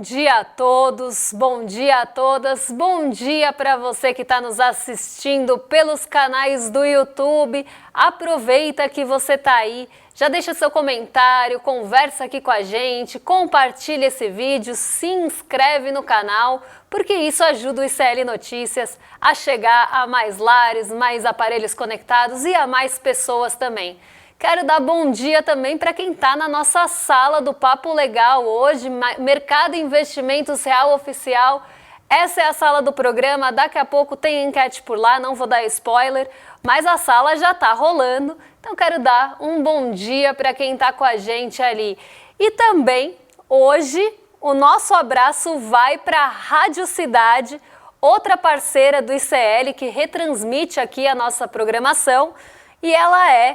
dia a todos, bom dia a todas, bom dia para você que está nos assistindo pelos canais do YouTube. Aproveita que você está aí, já deixa seu comentário, conversa aqui com a gente, compartilha esse vídeo, se inscreve no canal, porque isso ajuda o ICL Notícias a chegar a mais lares, mais aparelhos conectados e a mais pessoas também. Quero dar bom dia também para quem está na nossa sala do Papo Legal hoje, Mercado Investimentos Real Oficial. Essa é a sala do programa, daqui a pouco tem enquete por lá, não vou dar spoiler, mas a sala já está rolando, então quero dar um bom dia para quem está com a gente ali. E também, hoje, o nosso abraço vai para a Rádio Cidade, outra parceira do ICL que retransmite aqui a nossa programação, e ela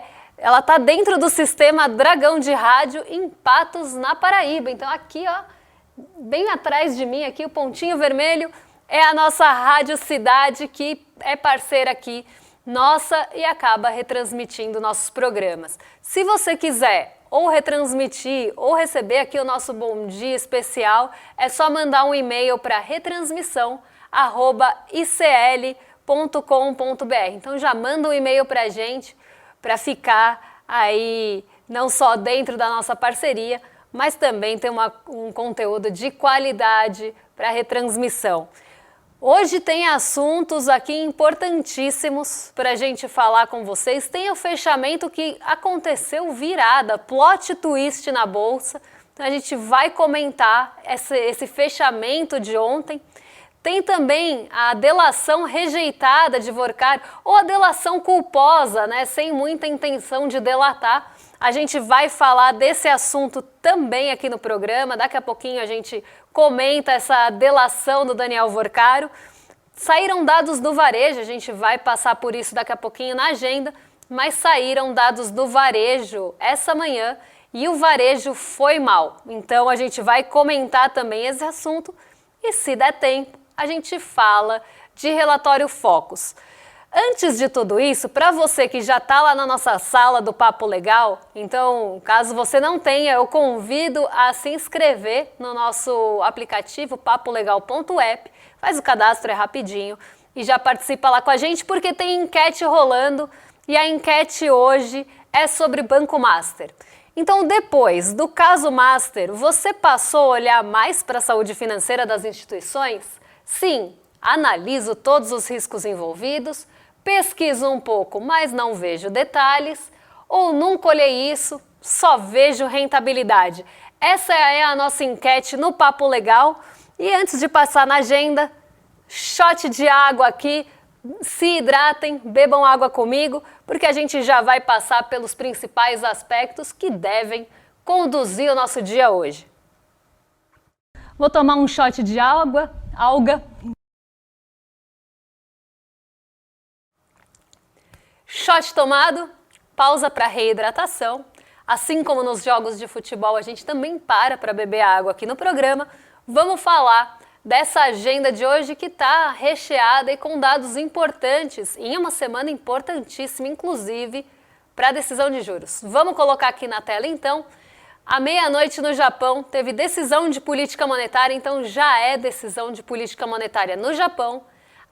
está dentro do sistema Dragão de Rádio em Patos, na Paraíba. Então aqui, ó, bem atrás de mim, aqui o pontinho vermelho, é a nossa Rádio Cidade, que é parceira aqui nossa e acaba retransmitindo nossos programas. Se você quiser ou retransmitir ou receber aqui o nosso bom dia especial, é só mandar um e-mail para retransmissão@icl.com.br. Então já manda um e-mail para a gente, para ficar aí não só dentro da nossa parceria, mas também ter um conteúdo de qualidade para retransmissão. Hoje tem assuntos aqui importantíssimos para a gente falar com vocês. Tem o fechamento que aconteceu virada, plot twist na Bolsa. Então a gente vai comentar esse fechamento de ontem. Tem também a delação rejeitada de Vorkari, ou a delação culposa, né, sem muita intenção de delatar. A gente vai falar desse assunto também aqui no programa. Daqui a pouquinho a gente comenta essa delação do Daniel Vorkari. Saíram dados do varejo, a gente vai passar por isso daqui a pouquinho na agenda, mas saíram dados do varejo essa manhã e o varejo foi mal. Então a gente vai comentar também esse assunto e, se der tempo, a gente fala de relatório Focus. Antes de tudo isso, para você que já está lá na nossa sala do Papo Legal, então, caso você não tenha, eu convido a se inscrever no nosso aplicativo papolegal.app, faz o cadastro, é rapidinho, e já participa lá com a gente, porque tem enquete rolando, e a enquete hoje é sobre Banco Master. Então, depois do caso Master, você passou a olhar mais para a saúde financeira das instituições? Sim, analiso todos os riscos envolvidos, pesquiso um pouco, mas não vejo detalhes, ou nunca olhei isso, só vejo rentabilidade. Essa é a nossa enquete no Papo Legal. E antes de passar na agenda, shot de água aqui, se hidratem, bebam água comigo, porque a gente já vai passar pelos principais aspectos que devem conduzir o nosso dia hoje. Vou tomar um shot de alga. Shot tomado, pausa para reidratação. Assim como nos jogos de futebol a gente também para beber água aqui no programa, vamos falar dessa agenda de hoje que está recheada e com dados importantes em uma semana importantíssima, inclusive para a decisão de juros. Vamos colocar aqui na tela então. À meia-noite no Japão teve decisão de política monetária, então já é decisão de política monetária no Japão.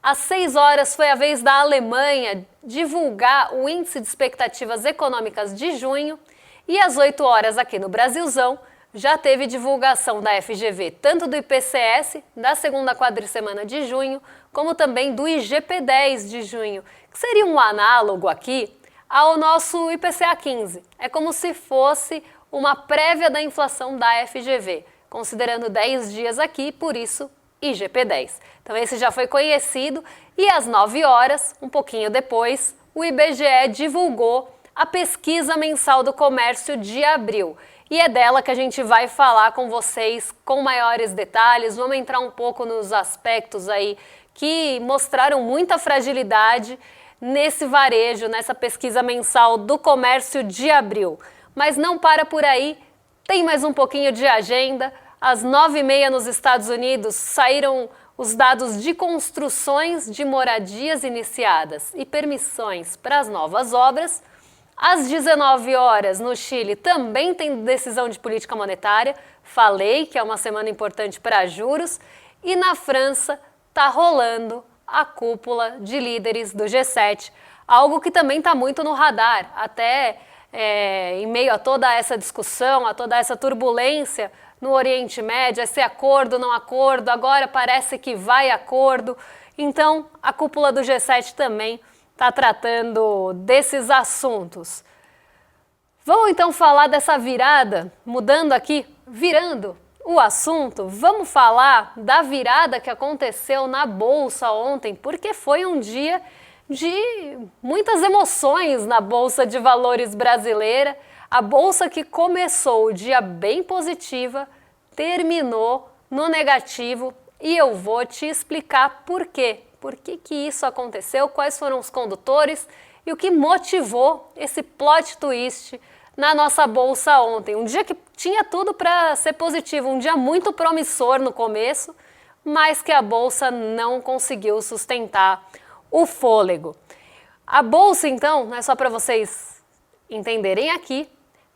Às 6 horas foi a vez da Alemanha divulgar o índice de expectativas econômicas de junho. E às 8 horas aqui no Brasilzão já teve divulgação da FGV, tanto do IPCS, da segunda quadricemana de junho, como também do IGP-10 de junho, que seria um análogo aqui ao nosso IPCA 15. É como se fosse uma prévia da inflação da FGV, considerando 10 dias aqui, por isso IGP-10. Então esse já foi conhecido e às 9 horas, um pouquinho depois, o IBGE divulgou a pesquisa mensal do comércio de abril. E é dela que a gente vai falar com vocês com maiores detalhes. Vamos entrar um pouco nos aspectos aí que mostraram muita fragilidade nesse varejo, nessa pesquisa mensal do comércio de abril. Mas não para por aí, tem mais um pouquinho de agenda. Às 9h30 nos Estados Unidos saíram os dados de construções de moradias iniciadas e permissões para as novas obras. Às 19 horas, no Chile, também tem decisão de política monetária. Falei que é uma semana importante para juros. E na França está rolando a cúpula de líderes do G7, algo que também está muito no radar, até em meio a toda essa discussão, a toda essa turbulência no Oriente Médio, esse acordo, não acordo, agora parece que vai acordo. Então, a cúpula do G7 também está tratando desses assuntos. Vamos então falar dessa virada, mudando aqui, virando o assunto, vamos falar da virada que aconteceu na Bolsa ontem, porque foi um dia de muitas emoções na Bolsa de Valores brasileira. A Bolsa que começou o dia bem positiva, terminou no negativo e eu vou te explicar por quê. Por que isso aconteceu, quais foram os condutores e o que motivou esse plot twist na nossa Bolsa ontem. Um dia que tinha tudo para ser positivo, um dia muito promissor no começo, mas que a Bolsa não conseguiu sustentar o fôlego. A Bolsa, então, não é só para vocês entenderem aqui,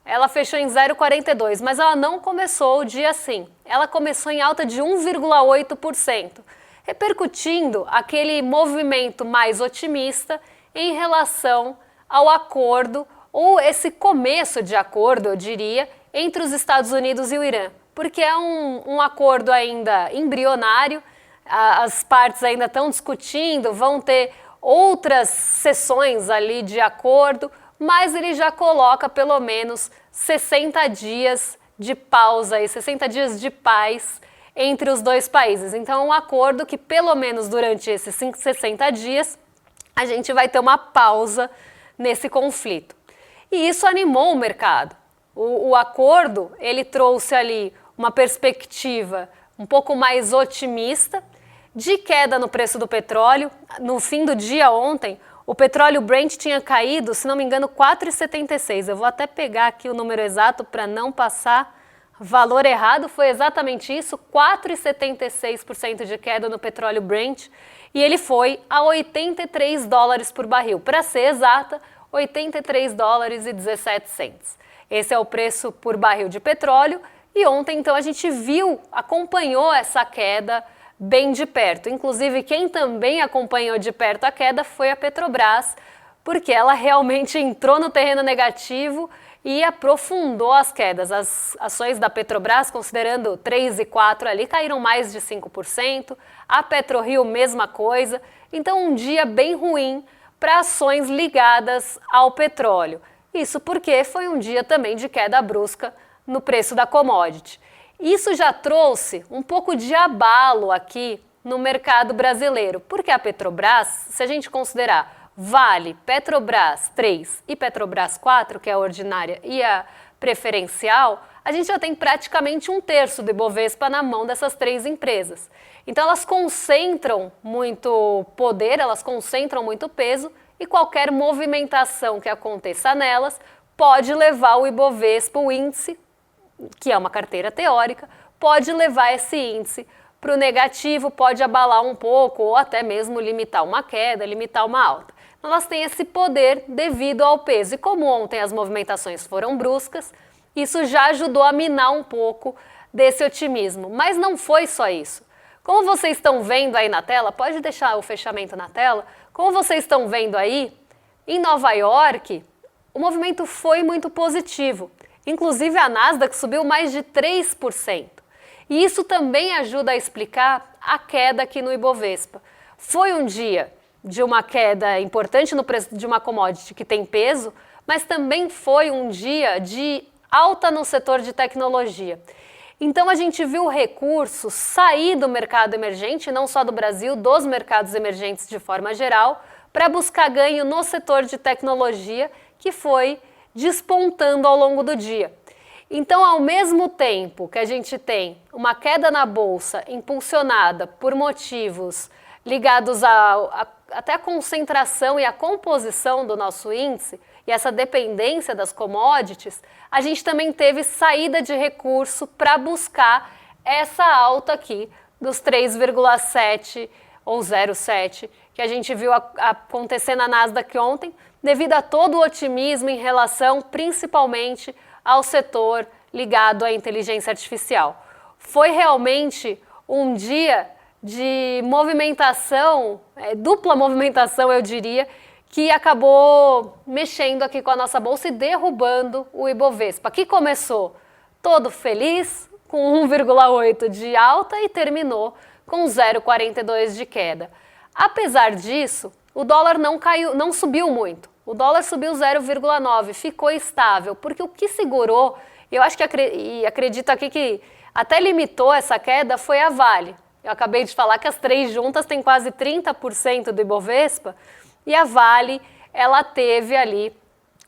ela fechou em 0,42, mas ela não começou o dia assim. Ela começou em alta de 1,8%, repercutindo aquele movimento mais otimista em relação ao acordo, ou esse começo de acordo, eu diria, entre os Estados Unidos e o Irã, porque é um acordo ainda embrionário, as partes ainda estão discutindo, vão ter outras sessões ali de acordo, mas ele já coloca pelo menos 60 dias de pausa e 60 dias de paz entre os dois países. Então, um acordo que pelo menos durante esses 60 dias a gente vai ter uma pausa nesse conflito. E isso animou o mercado. O acordo, ele trouxe ali uma perspectiva um pouco mais otimista de queda no preço do petróleo. No fim do dia ontem, o petróleo Brent tinha caído, se não me engano, 4,76. Eu vou até pegar aqui o número exato para não passar valor errado. Foi exatamente isso, 4,76% de queda no petróleo Brent. E ele foi a 83 dólares por barril. Para ser exata, 83 dólares e 17 cents. Esse é o preço por barril de petróleo e ontem então a gente acompanhou essa queda bem de perto. Inclusive quem também acompanhou de perto a queda foi a Petrobras, porque ela realmente entrou no terreno negativo e aprofundou as quedas. As ações da Petrobras, considerando 3 e 4 ali, caíram mais de 5%, a PetroRio mesma coisa, então um dia bem ruim para ações ligadas ao petróleo. Isso porque foi um dia também de queda brusca no preço da commodity. Isso já trouxe um pouco de abalo aqui no mercado brasileiro, porque a Petrobras, se a gente considerar Vale, Petrobras 3 e Petrobras 4, que é a ordinária e a preferencial, a gente já tem praticamente 1/3 do Ibovespa na mão dessas três empresas. Então elas concentram muito poder, elas concentram muito peso e qualquer movimentação que aconteça nelas pode levar o Ibovespa, o índice, que é uma carteira teórica, pode levar esse índice para o negativo, pode abalar um pouco ou até mesmo limitar uma queda, limitar uma alta. Então, elas têm esse poder devido ao peso. E como ontem as movimentações foram bruscas, isso já ajudou a minar um pouco desse otimismo. Mas não foi só isso. Como vocês estão vendo aí na tela, pode deixar o fechamento na tela, como vocês estão vendo aí, em Nova York, o movimento foi muito positivo. Inclusive a Nasdaq subiu mais de 3%. E isso também ajuda a explicar a queda aqui no Ibovespa. Foi um dia de uma queda importante no preço de uma commodity que tem peso, mas também foi um dia de alta no setor de tecnologia. Então a gente viu recursos sair do mercado emergente, não só do Brasil, dos mercados emergentes de forma geral, para buscar ganho no setor de tecnologia, que foi despontando ao longo do dia. Então, ao mesmo tempo que a gente tem uma queda na bolsa impulsionada por motivos ligados até a concentração e a composição do nosso índice e essa dependência das commodities, a gente também teve saída de recurso para buscar essa alta aqui dos 3,7 ou 0,7 que a gente viu acontecer na Nasdaq ontem, devido a todo o otimismo em relação principalmente ao setor ligado à inteligência artificial. Foi realmente um dia de movimentação, dupla movimentação eu diria, que acabou mexendo aqui com a nossa bolsa e derrubando o Ibovespa, que começou todo feliz, com 1,8 de alta e terminou com 0,42 de queda. Apesar disso, o dólar não subiu muito. O dólar subiu 0,9, ficou estável, porque o que segurou, eu acho que acredito aqui que até limitou essa queda, foi a Vale. Eu acabei de falar que as três juntas têm quase 30% do Ibovespa, e a Vale, ela teve ali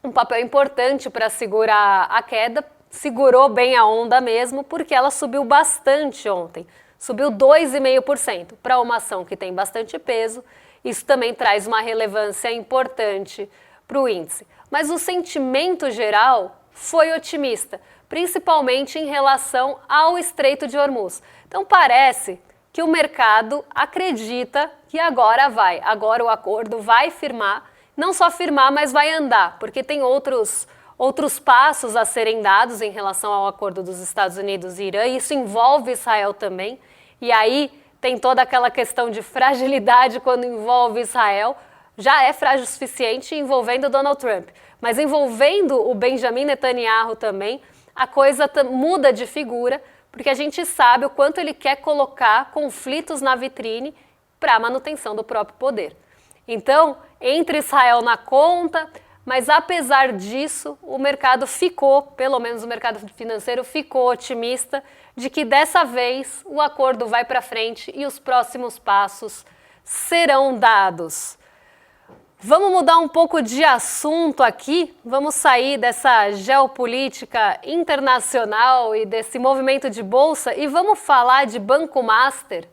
um papel importante para segurar a queda, segurou bem a onda mesmo, porque ela subiu bastante ontem, subiu 2,5%. Para uma ação que tem bastante peso, isso também traz uma relevância importante para o índice. Mas o sentimento geral foi otimista, principalmente em relação ao Estreito de Hormuz. Então parece que o mercado acredita que agora o acordo vai firmar, não só firmar, mas vai andar, porque tem outros passos a serem dados em relação ao acordo dos Estados Unidos e Irã, e isso envolve Israel também, e aí tem toda aquela questão de fragilidade quando envolve Israel, já é frágil o suficiente envolvendo Donald Trump, mas envolvendo o Benjamin Netanyahu também, a coisa muda de figura, porque a gente sabe o quanto ele quer colocar conflitos na vitrine para a manutenção do próprio poder. Então, entre Israel na conta, mas apesar disso, o mercado ficou, pelo menos o mercado financeiro ficou otimista de que dessa vez o acordo vai para frente e os próximos passos serão dados. Vamos mudar um pouco de assunto aqui, vamos sair dessa geopolítica internacional e desse movimento de bolsa e vamos falar de Banco Master,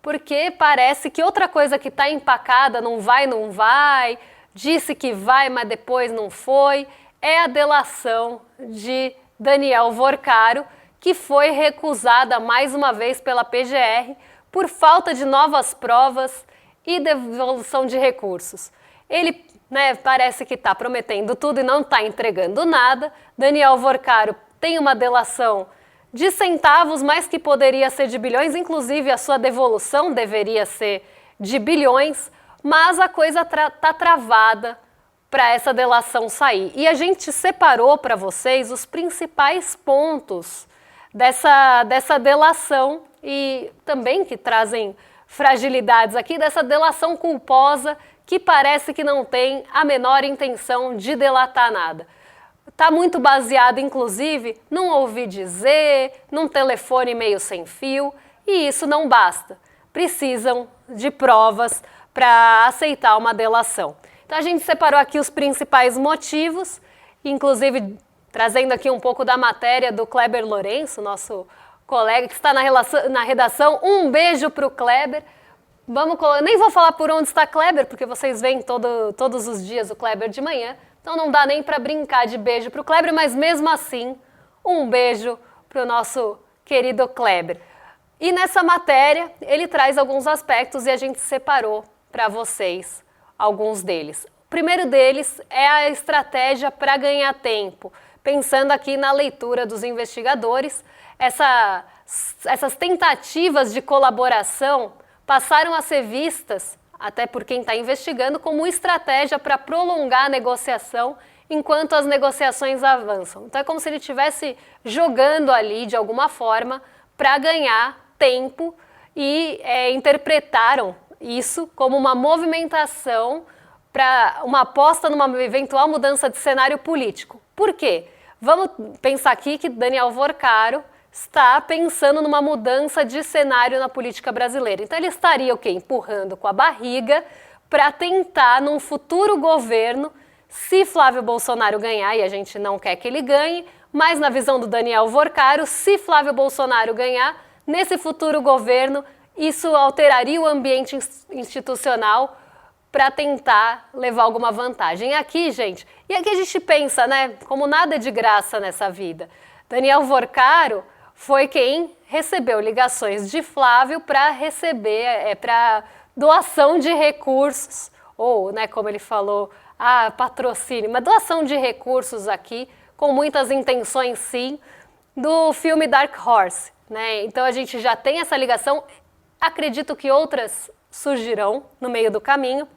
porque parece que outra coisa que está empacada, não vai, disse que vai, mas depois não foi, é a delação de Daniel Vorcaro, que foi recusada mais uma vez pela PGR por falta de novas provas e devolução de recursos. Ele parece que está prometendo tudo e não está entregando nada. Daniel Vorcaro tem uma delação de centavos, mas que poderia ser de bilhões, inclusive a sua devolução deveria ser de bilhões, mas a coisa está travada para essa delação sair. E a gente separou para vocês os principais pontos dessa delação e também que trazem fragilidades aqui, dessa delação culposa que parece que não tem a menor intenção de delatar nada. Está muito baseado, inclusive, num ouvir dizer, num telefone meio sem fio, e isso não basta. Precisam de provas para aceitar uma delação. Então a gente separou aqui os principais motivos, inclusive trazendo aqui um pouco da matéria do Kleber Lourenço, nosso colega que está na redação. Um beijo para o Kleber. Nem vou falar por onde está Kleber, porque vocês veem todos os dias o Kleber de manhã, então não dá nem para brincar de beijo para o Kleber, mas mesmo assim, um beijo para o nosso querido Kleber. E nessa matéria, ele traz alguns aspectos e a gente separou para vocês alguns deles. O primeiro deles é a estratégia para ganhar tempo, pensando aqui na leitura dos investigadores, essas tentativas de colaboração passaram a ser vistas, até por quem está investigando, como estratégia para prolongar a negociação enquanto as negociações avançam. Então é como se ele estivesse jogando ali, de alguma forma, para ganhar tempo e interpretaram isso como uma movimentação para uma aposta numa eventual mudança de cenário político. Por quê? Vamos pensar aqui que Daniel Vorcaro está pensando numa mudança de cenário na política brasileira. Então ele estaria empurrando com a barriga para tentar, num futuro governo, se Flávio Bolsonaro ganhar, e a gente não quer que ele ganhe, mas na visão do Daniel Vorcaro, se Flávio Bolsonaro ganhar, nesse futuro governo, isso alteraria o ambiente institucional para tentar levar alguma vantagem. Aqui, gente, e aqui a gente pensa, como nada é de graça nessa vida. Daniel Vorcaro foi quem recebeu ligações de Flávio para doação de recursos, ou, né, como ele falou, patrocínio, mas doação de recursos aqui, com muitas intenções sim, do filme Dark Horse, né? Então a gente já tem essa ligação, acredito que outras surgirão no meio do caminho,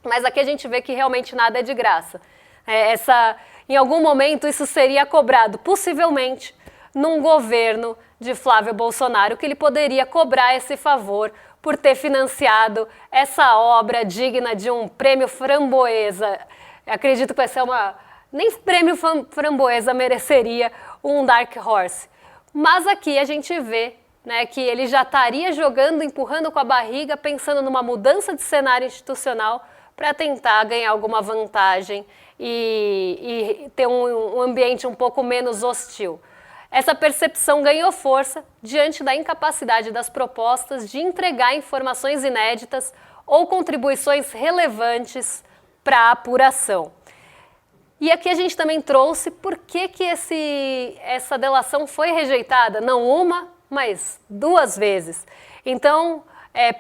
mas aqui a gente vê que realmente nada é de graça. Em algum momento isso seria cobrado, possivelmente, num governo de Flávio Bolsonaro, que ele poderia cobrar esse favor por ter financiado essa obra digna de um prêmio Framboesa. Acredito que vai ser nem prêmio Framboesa mereceria um Dark Horse. Mas aqui a gente vê, né, que ele já estaria jogando, empurrando com a barriga, pensando numa mudança de cenário institucional para tentar ganhar alguma vantagem e ter um ambiente um pouco menos hostil. Essa percepção ganhou força diante da incapacidade das propostas de entregar informações inéditas ou contribuições relevantes para a apuração. E aqui a gente também trouxe por que essa delação foi rejeitada, não uma, mas 2 vezes. Então,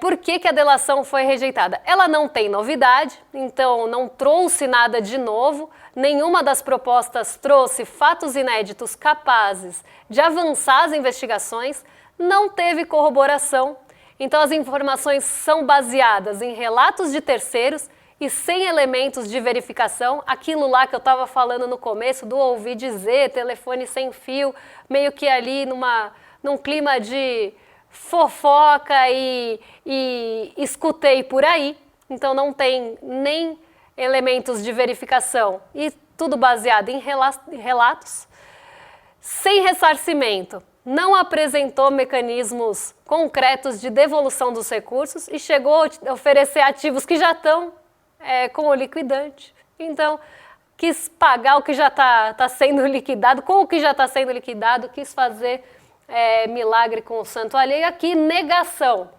por que a delação foi rejeitada? Ela não tem novidade, então não trouxe nada de novo, nenhuma das propostas trouxe fatos inéditos capazes de avançar as investigações, não teve corroboração, então as informações são baseadas em relatos de terceiros e sem elementos de verificação, aquilo lá que eu estava falando no começo, do ouvir dizer, telefone sem fio, meio que ali num clima de fofoca e escutei por aí, então não tem nem elementos de verificação e tudo baseado em relatos, sem ressarcimento, não apresentou mecanismos concretos de devolução dos recursos e chegou a oferecer ativos que já estão com o liquidante. Então, quis pagar o que já está sendo liquidado, com o que já está sendo liquidado, quis fazer milagre com o santo alheio. Aqui, negação.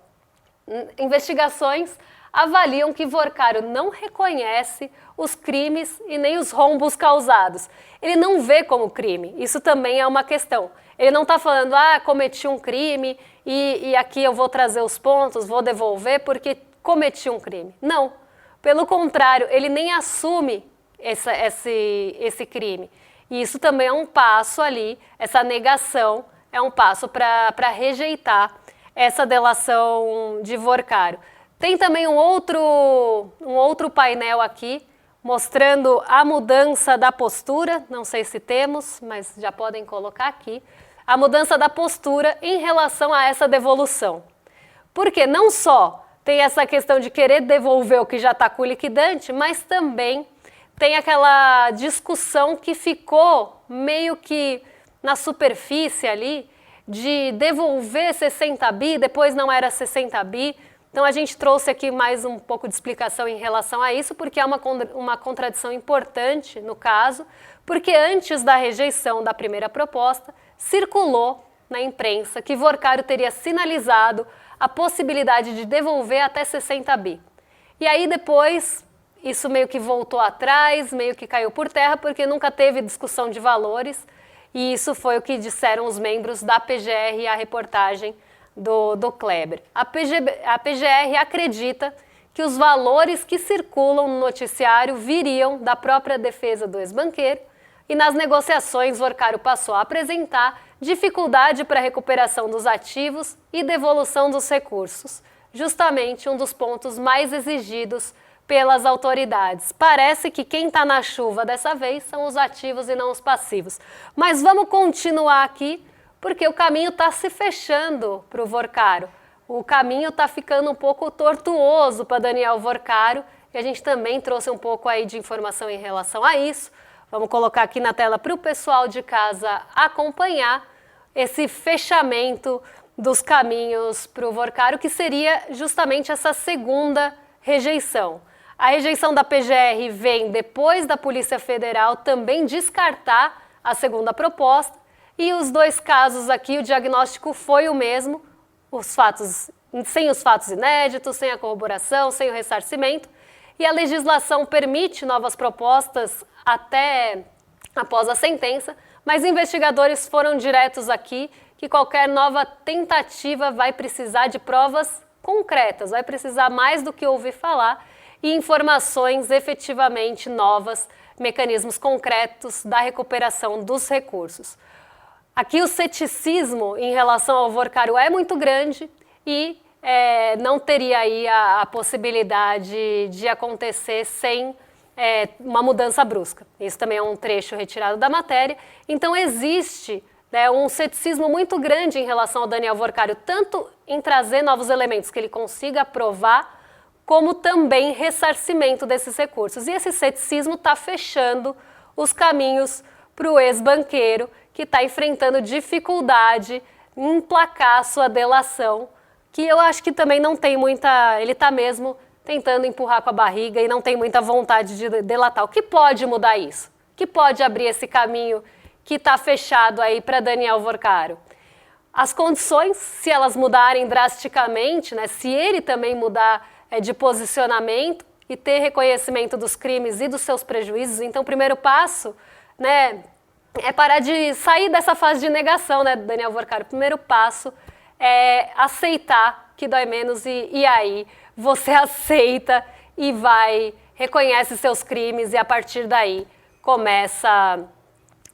Investigações avaliam que Vorcaro não reconhece os crimes e nem os rombos causados. Ele não vê como crime, isso também é uma questão. Ele não está falando, cometi um crime e aqui eu vou trazer os pontos, vou devolver porque cometi um crime. Não, pelo contrário, ele nem assume esse crime. E isso também é um passo ali, essa negação é um passo para rejeitar essa delação de Vorcaro. Tem também um outro painel aqui, mostrando a mudança da postura, não sei se temos, mas já podem colocar aqui, a mudança da postura em relação a essa devolução. Porque não só tem essa questão de querer devolver o que já está com o liquidante, mas também tem aquela discussão que ficou meio que na superfície ali, de devolver 60 bi, depois não era 60 bi. Então a gente trouxe aqui mais um pouco de explicação em relação a isso, porque é uma contradição importante no caso, porque antes da rejeição da primeira proposta, circulou na imprensa que Vorcaro teria sinalizado a possibilidade de devolver até 60 bi. E aí depois, isso meio que voltou atrás, meio que caiu por terra, porque nunca teve discussão de valores, e isso foi o que disseram os membros da PGR à reportagem do Kleber. A PGR acredita que os valores que circulam no noticiário viriam da própria defesa do ex-banqueiro e nas negociações Vorcaro passou a apresentar dificuldade para a recuperação dos ativos e devolução dos recursos, justamente um dos pontos mais exigidos pelas autoridades. Parece que quem está na chuva dessa vez são os ativos e não os passivos. Mas vamos continuar aqui, porque o caminho está se fechando para o Vorcaro. O caminho está ficando um pouco tortuoso para Daniel Vorcaro, e a gente também trouxe um pouco aí de informação em relação a isso. Vamos colocar aqui na tela para o pessoal de casa acompanhar esse fechamento dos caminhos para o Vorcaro, que seria justamente essa segunda rejeição. A rejeição da PGR vem depois da Polícia Federal também descartar a segunda proposta, e os 2 casos aqui, o diagnóstico foi o mesmo, sem os fatos inéditos, sem a corroboração, sem o ressarcimento, e a legislação permite novas propostas até após a sentença, mas investigadores foram diretos aqui que qualquer nova tentativa vai precisar de provas concretas, vai precisar mais do que ouvir falar e informações efetivamente novas, mecanismos concretos da recuperação dos recursos. Aqui o ceticismo em relação ao Workário é muito grande e não teria aí a possibilidade de acontecer sem uma mudança brusca. Isso também é um trecho retirado da matéria. Então existe um ceticismo muito grande em relação ao Daniel Workário, tanto em trazer novos elementos que ele consiga aprovar, como também ressarcimento desses recursos. E esse ceticismo está fechando os caminhos para o ex-banqueiro, que está enfrentando dificuldade em emplacar a sua delação, que eu acho que também não tem muita... Ele está mesmo tentando empurrar com a barriga e não tem muita vontade de delatar. O que pode mudar isso? O que pode abrir esse caminho que está fechado aí para Daniel Workário? As condições, se elas mudarem drasticamente, né, se ele também mudar de posicionamento e ter reconhecimento dos crimes e dos seus prejuízos, então o primeiro passo, né, é parar de sair dessa fase de negação, né, Daniel Workário. O primeiro passo é aceitar que dói menos e aí você aceita e reconhece seus crimes e a partir daí começa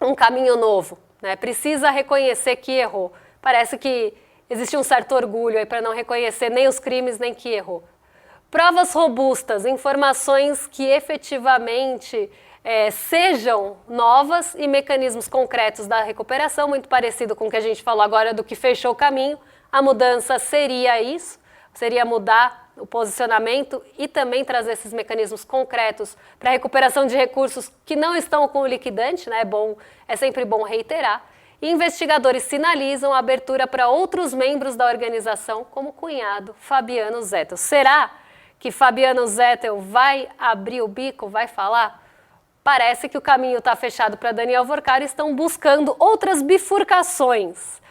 um caminho novo, né? Precisa reconhecer que errou. Parece que existe um certo orgulho aí para não reconhecer nem os crimes nem que errou. Provas robustas, informações que efetivamente sejam novas e mecanismos concretos da recuperação, muito parecido com o que a gente falou agora do que fechou o caminho. A mudança seria isso, seria mudar o posicionamento e também trazer esses mecanismos concretos para a recuperação de recursos que não estão com o liquidante, né? É sempre bom reiterar. E investigadores sinalizam a abertura para outros membros da organização, como o cunhado Fabiano Zettel. Será que Fabiano Zettel vai abrir o bico, vai falar? Parece que o caminho está fechado para Daniel Workário e estão buscando outras bifurcações.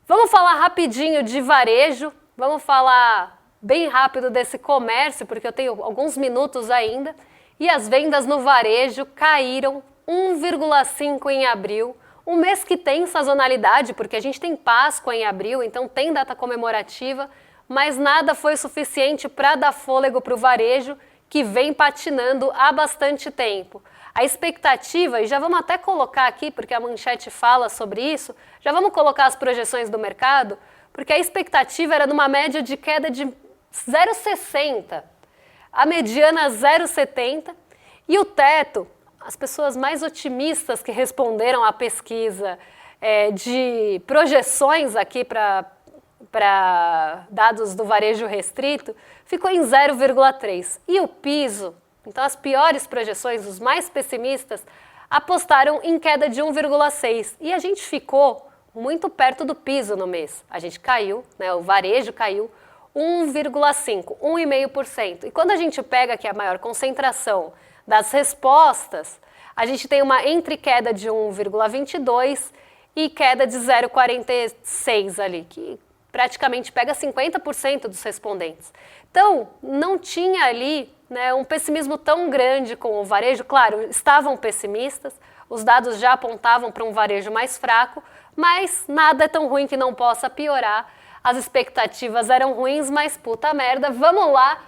Vamos falar rapidinho de varejo, vamos falar bem rápido desse comércio, porque eu tenho alguns minutos ainda. E as vendas no varejo caíram 1,5% em abril, um mês que tem sazonalidade, porque a gente tem Páscoa em abril, então tem data comemorativa, mas nada foi suficiente para dar fôlego para o varejo, que vem patinando há bastante tempo. A expectativa, e já vamos até colocar aqui, porque a manchete fala sobre isso, já vamos colocar as projeções do mercado, porque a expectativa era numa média de queda de 0,60, a mediana 0,70 e o teto, as pessoas mais otimistas que responderam à pesquisa de projeções aqui para dados do varejo restrito, ficou em 0,3. E o piso, então as piores projeções, os mais pessimistas, apostaram em queda de 1,6. E a gente ficou muito perto do piso no mês. A gente caiu, né, o varejo caiu 1,5%, 1,5%. E quando a gente pega aqui a maior concentração das respostas, a gente tem uma entre queda de 1,22 e queda de 0,46 ali, que praticamente pega 50% dos respondentes. Então, não tinha ali, né, um pessimismo tão grande com o varejo. Claro, estavam pessimistas, os dados já apontavam para um varejo mais fraco, mas nada é tão ruim que não possa piorar. As expectativas eram ruins, mas puta merda, vamos lá.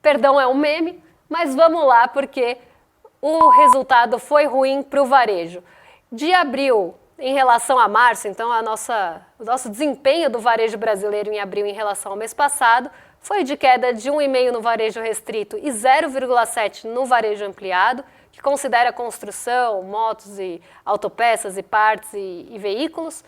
Perdão, é um meme, mas vamos lá, porque o resultado foi ruim para o varejo. De abril em relação a março, então o nosso desempenho do varejo brasileiro em abril em relação ao mês passado foi de queda de 1,5% no varejo restrito e 0,7% no varejo ampliado, que considera construção, motos e autopeças e partes e veículos.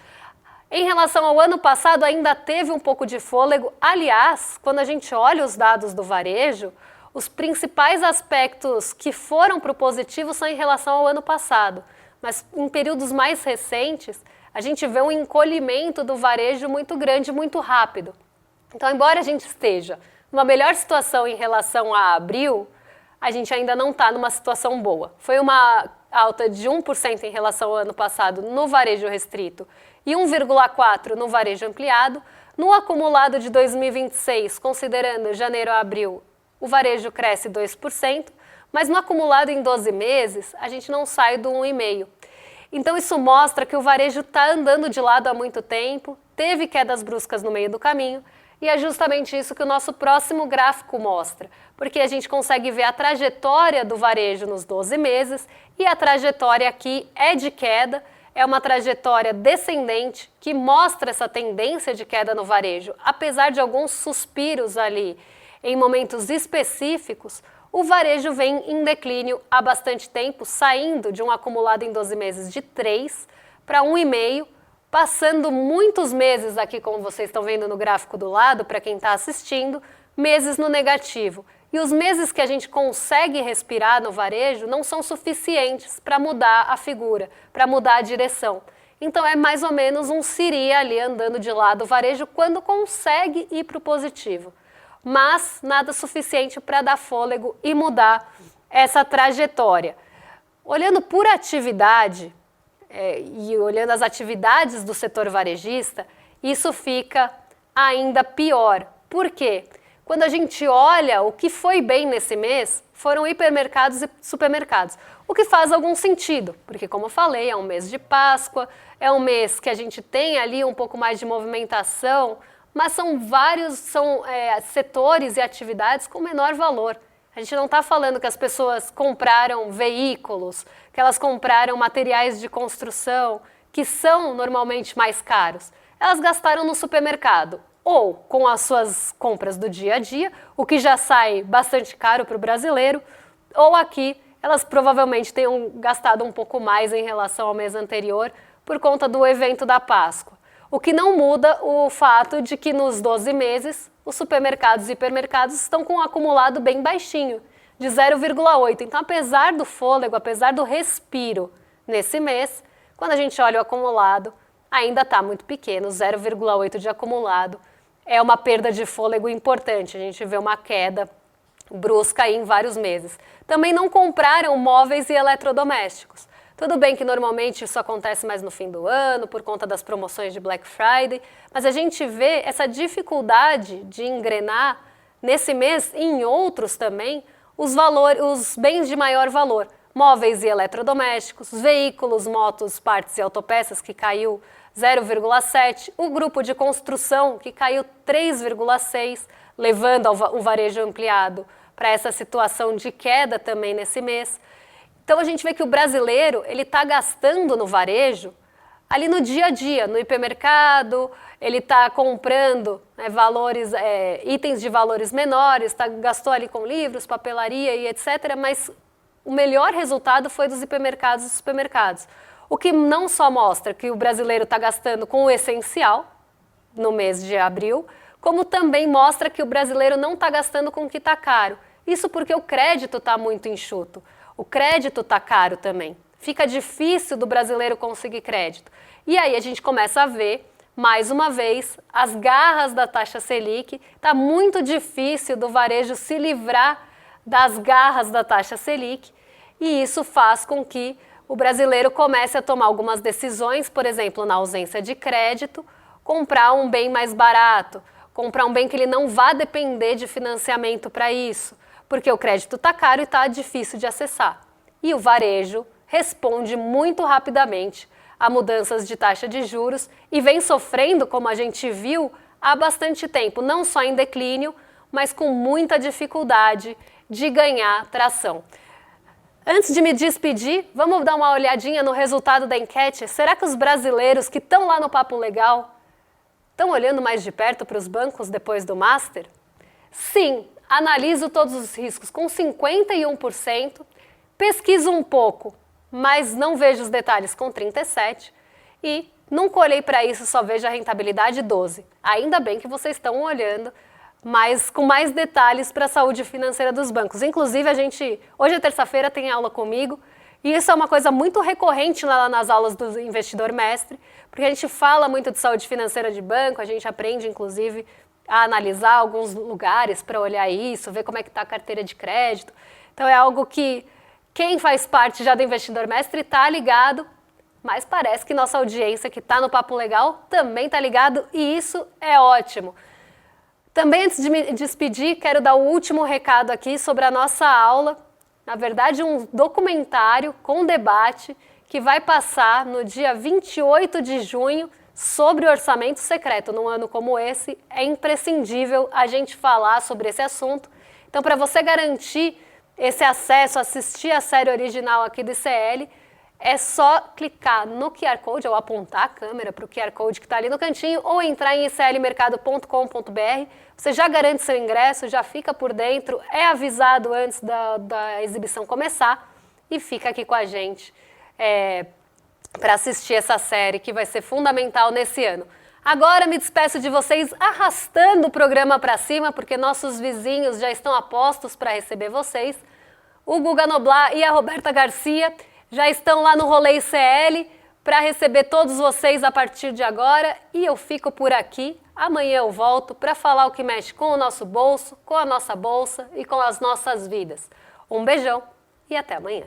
Em relação ao ano passado, ainda teve um pouco de fôlego. Aliás, quando a gente olha os dados do varejo, os principais aspectos que foram para o positivo são em relação ao ano passado. Mas em períodos mais recentes, a gente vê um encolhimento do varejo muito grande, muito rápido. Então, embora a gente esteja numa melhor situação em relação a abril, a gente ainda não está numa situação boa. Foi uma alta de 1% em relação ao ano passado no varejo restrito e 1,4% no varejo ampliado. No acumulado de 2026, considerando janeiro a abril, o varejo cresce 2%, mas no acumulado em 12 meses, a gente não sai do 1,5%. Então isso mostra que o varejo está andando de lado há muito tempo, teve quedas bruscas no meio do caminho, E é justamente isso que o nosso próximo gráfico mostra, porque a gente consegue ver a trajetória do varejo nos 12 meses e a trajetória aqui é de queda, é uma trajetória descendente que mostra essa tendência de queda no varejo. Apesar de alguns suspiros ali em momentos específicos, o varejo vem em declínio há bastante tempo, saindo de um acumulado em 12 meses de 3 para 1,5, passando muitos meses aqui, como vocês estão vendo no gráfico do lado, para quem está assistindo, meses no negativo. E os meses que a gente consegue respirar no varejo não são suficientes para mudar a figura, para mudar a direção. Então é mais ou menos um siri ali andando de lado o varejo quando consegue ir para o positivo. Mas nada suficiente para dar fôlego e mudar essa trajetória. Olhando por atividade, e olhando as atividades do setor varejista, isso fica ainda pior. Por quê? Quando a gente olha o que foi bem nesse mês, foram hipermercados e supermercados. O que faz algum sentido, porque como eu falei, é um mês de Páscoa, é um mês que a gente tem ali um pouco mais de movimentação, mas são vários setores e atividades com menor valor. A gente não está falando que as pessoas compraram veículos, que elas compraram materiais de construção, que são normalmente mais caros. Elas gastaram no supermercado, ou com as suas compras do dia a dia, o que já sai bastante caro para o brasileiro, ou aqui elas provavelmente tenham gastado um pouco mais em relação ao mês anterior por conta do evento da Páscoa. O que não muda o fato de que nos 12 meses os supermercados e hipermercados estão com um acumulado bem baixinho, de 0,8. Então, apesar do fôlego, apesar do respiro nesse mês, quando a gente olha o acumulado, ainda está muito pequeno, 0,8 de acumulado. É uma perda de fôlego importante, a gente vê uma queda brusca aí em vários meses. Também não compraram móveis e eletrodomésticos. Tudo bem que normalmente isso acontece mais no fim do ano, por conta das promoções de Black Friday, mas a gente vê essa dificuldade de engrenar nesse mês e em outros também os bens de maior valor. Móveis e eletrodomésticos, veículos, motos, partes e autopeças, que caiu 0,7%, o grupo de construção, que caiu 3,6%, levando o varejo ampliado para essa situação de queda também nesse mês. Então a gente vê que o brasileiro ele está gastando no varejo ali no dia a dia, no hipermercado, ele está comprando itens de valores menores, gastou ali com livros, papelaria e etc., mas o melhor resultado foi dos hipermercados e supermercados. O que não só mostra que o brasileiro está gastando com o essencial no mês de abril, como também mostra que o brasileiro não está gastando com o que está caro. Isso porque o crédito está muito enxuto. O crédito está caro também. Fica difícil do brasileiro conseguir crédito. E aí a gente começa a ver, mais uma vez, as garras da taxa Selic. Está muito difícil do varejo se livrar das garras da taxa Selic. E isso faz com que o brasileiro comece a tomar algumas decisões, por exemplo, na ausência de crédito, comprar um bem mais barato, comprar um bem que ele não vá depender de financiamento para isso, porque o crédito está caro e está difícil de acessar. E o varejo responde muito rapidamente a mudanças de taxa de juros e vem sofrendo, como a gente viu, há bastante tempo, não só em declínio, mas com muita dificuldade de ganhar tração. Antes de me despedir, vamos dar uma olhadinha no resultado da enquete. Será que os brasileiros que estão lá no Papo Legal estão olhando mais de perto para os bancos depois do Master? Sim, analiso todos os riscos com 51%, pesquiso um pouco, mas não vejo os detalhes com 37%, e nunca olhei para isso, só vejo a rentabilidade 12%. Ainda bem que vocês estão olhando, mas com mais detalhes para a saúde financeira dos bancos. Inclusive, hoje é terça-feira, tem aula comigo, e isso é uma coisa muito recorrente lá nas aulas do Investidor Mestre, porque a gente fala muito de saúde financeira de banco, a gente aprende, inclusive, a analisar alguns lugares para olhar isso, ver como é que está a carteira de crédito. Então é algo que quem faz parte já do Investidor Mestre está ligado, mas parece que nossa audiência que está no Papo Legal também está ligado e isso é ótimo. Também antes de me despedir, quero dar o último recado aqui sobre a nossa aula, na verdade um documentário com debate que vai passar no dia 28 de junho sobre o orçamento secreto. Num ano como esse, é imprescindível a gente falar sobre esse assunto. Então, para você garantir esse acesso, assistir a série original aqui do ICL, é só clicar no QR Code, ou apontar a câmera para o QR Code que está ali no cantinho, ou entrar em iclmercado.com.br. Você já garante seu ingresso, já fica por dentro, é avisado antes da exibição começar e fica aqui com a gente para assistir essa série que vai ser fundamental nesse ano. Agora me despeço de vocês arrastando o programa para cima, porque nossos vizinhos já estão a postos para receber vocês. O Guga Noblar e a Roberta Garcia já estão lá no Rolê ICL para receber todos vocês a partir de agora e eu fico por aqui. Amanhã eu volto para falar o que mexe com o nosso bolso, com a nossa bolsa e com as nossas vidas. Um beijão e até amanhã.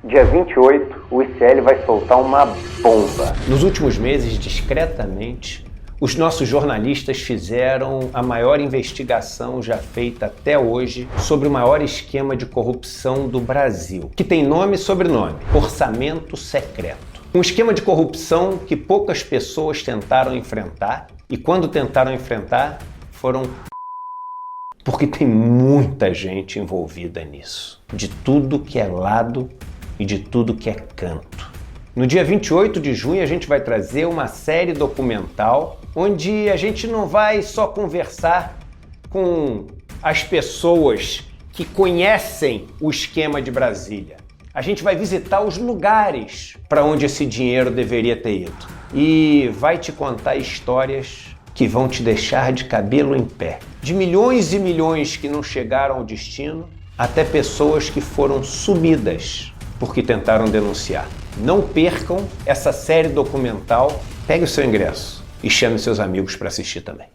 Dia 28, o ICL vai soltar uma bomba. Nos últimos meses, discretamente, os nossos jornalistas fizeram a maior investigação já feita até hoje sobre o maior esquema de corrupção do Brasil, que tem nome e sobrenome: orçamento secreto. Um esquema de corrupção que poucas pessoas tentaram enfrentar, e quando tentaram enfrentar, foram porque tem muita gente envolvida nisso, de tudo que é lado e de tudo que é canto. No dia 28 de junho a gente vai trazer uma série documental onde a gente não vai só conversar com as pessoas que conhecem o esquema de Brasília. A gente vai visitar os lugares para onde esse dinheiro deveria ter ido e vai te contar histórias que vão te deixar de cabelo em pé. De milhões e milhões que não chegaram ao destino, até pessoas que foram sumidas porque tentaram denunciar. Não percam essa série documental. Pegue o seu ingresso e chame seus amigos para assistir também.